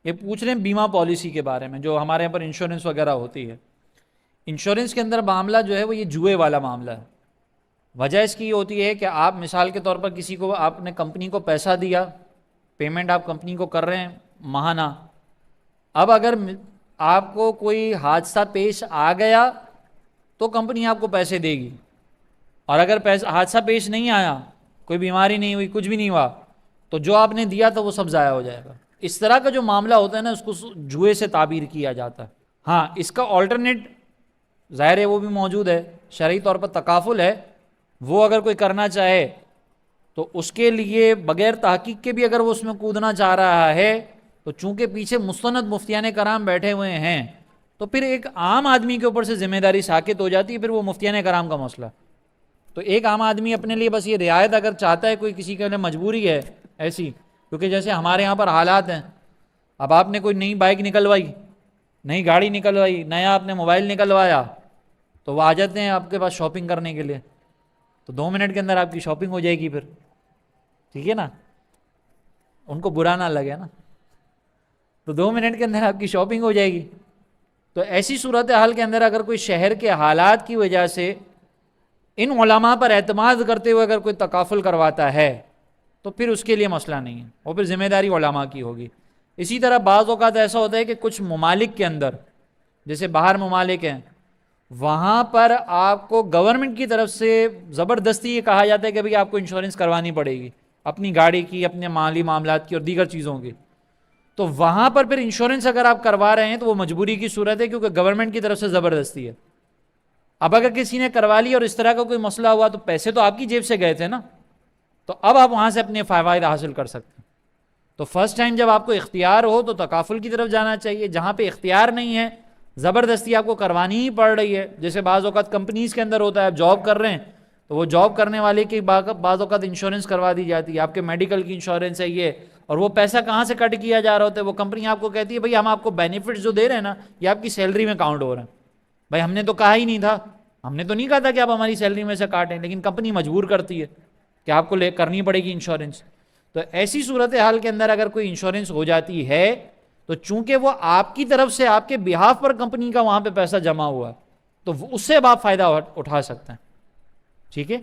یہ پوچھ رہے ہیں بیمہ پالیسی کے بارے میں، جو ہمارے یہاں پر انشورنس وغیرہ ہوتی ہے۔ انشورنس کے اندر معاملہ جو ہے وہ یہ جوئے والا معاملہ ہے۔ وجہ اس کی یہ ہوتی ہے کہ آپ مثال کے طور پر کسی کو، آپ نے کمپنی کو پیسہ دیا، پیمنٹ آپ کمپنی کو کر رہے ہیں ماہانہ، اب اگر آپ کو کوئی حادثہ پیش آ گیا تو کمپنی آپ کو پیسے دے گی، اور اگر حادثہ پیش نہیں آیا، کوئی بیماری نہیں ہوئی، کچھ بھی نہیں ہوا، تو جو آپ نے دیا تھا وہ سب ضائع ہو جائے گا۔ اس طرح کا جو معاملہ ہوتا ہے نا، اس کو جوئے سے تعبیر کیا جاتا ہے۔ ہاں، اس کا آلٹرنیٹ ظاہر ہے وہ بھی موجود ہے، شرعی طور پر تکافل ہے، وہ اگر کوئی کرنا چاہے تو اس کے لیے بغیر تحقیق کے بھی اگر وہ اس میں کودنا چاہ رہا ہے، تو چونکہ پیچھے مستند مفتیان کرام بیٹھے ہوئے ہیں، تو پھر ایک عام آدمی کے اوپر سے ذمہ داری ساقط ہو جاتی ہے، پھر وہ مفتیان کرام کا مسئلہ۔ تو ایک عام آدمی اپنے لیے بس یہ رعایت اگر چاہتا ہے، کوئی کسی کے لیے مجبوری ہے ایسی، کیونکہ جیسے ہمارے یہاں پر حالات ہیں، اب آپ نے کوئی نئی بائک نکلوائی، نئی گاڑی نکلوائی، نیا آپ نے موبائل نکلوایا، تو وہ آ جاتے ہیں آپ کے پاس شاپنگ کرنے کے لیے، تو 2 منٹ کے اندر آپ کی شاپنگ ہو جائے گی پھر، ٹھیک ہے نا، ان کو برا نہ لگے نا، تو 2 منٹ کے اندر آپ کی شاپنگ ہو جائے گی۔ تو ایسی صورتحال کے اندر اگر کوئی شہر کے حالات کی وجہ سے ان علماء پر اعتماد کرتے ہوئے اگر کوئی تکافل کرواتا ہے تو پھر اس کے لیے مسئلہ نہیں ہے، وہ پھر ذمہ داری علماء کی ہوگی۔ اسی طرح بعض اوقات ایسا ہوتا ہے کہ کچھ ممالک کے اندر، جیسے باہر ممالک ہیں، وہاں پر آپ کو گورنمنٹ کی طرف سے زبردستی یہ کہا جاتا ہے کہ بھئی آپ کو انشورنس کروانی پڑے گی، اپنی گاڑی کی، اپنے مالی معاملات کی اور دیگر چیزوں کی۔ تو وہاں پر پھر انشورنس اگر آپ کروا رہے ہیں تو وہ مجبوری کی صورت ہے، کیونکہ گورنمنٹ کی طرف سے زبردستی ہے۔ اب اگر کسی نے کروا لی اور اس طرح کا کوئی مسئلہ ہوا تو پیسے تو آپ کی جیب سے گئے تھے نا، تو اب آپ وہاں سے اپنے فوائد حاصل کر سکتے ہیں۔ تو فرسٹ ٹائم جب آپ کو اختیار ہو تو تکافل کی طرف جانا چاہیے، جہاں پہ اختیار نہیں ہے، زبردستی آپ کو کروانی ہی پڑ رہی ہے، جیسے بعض اوقات کمپنیز کے اندر ہوتا ہے، آپ جاب کر رہے ہیں تو وہ جاب کرنے والے کی بعض اوقات انشورنس کروا دی جاتی ہے، آپ کے میڈیکل کی انشورنس ہے یہ، اور وہ پیسہ کہاں سے کٹ کیا جا رہا ہوتا ہے، وہ کمپنی آپ کو کہتی ہے بھئی ہم آپ کو بینیفٹس جو دے رہے ہیں نا، یہ آپ کی سیلری میں کاؤنٹ ہو رہے ہیں۔ بھئی ہم نے تو کہا ہی نہیں تھا، ہم نے تو نہیں کہا تھا کہ آپ ہماری سیلری میں سے کاٹیں، لیکن کمپنی مجبور کرتی ہے کہ آپ کو کرنی پڑے گی انشورنس۔ تو ایسی صورتحال کے اندر اگر کوئی انشورنس ہو جاتی ہے تو چونکہ وہ آپ کی طرف سے آپ کے بہاف پر کمپنی کا وہاں پہ پیسہ جمع ہوا، تو اس سے آپ فائدہ اٹھا سکتے ہیں، ٹھیک ہے۔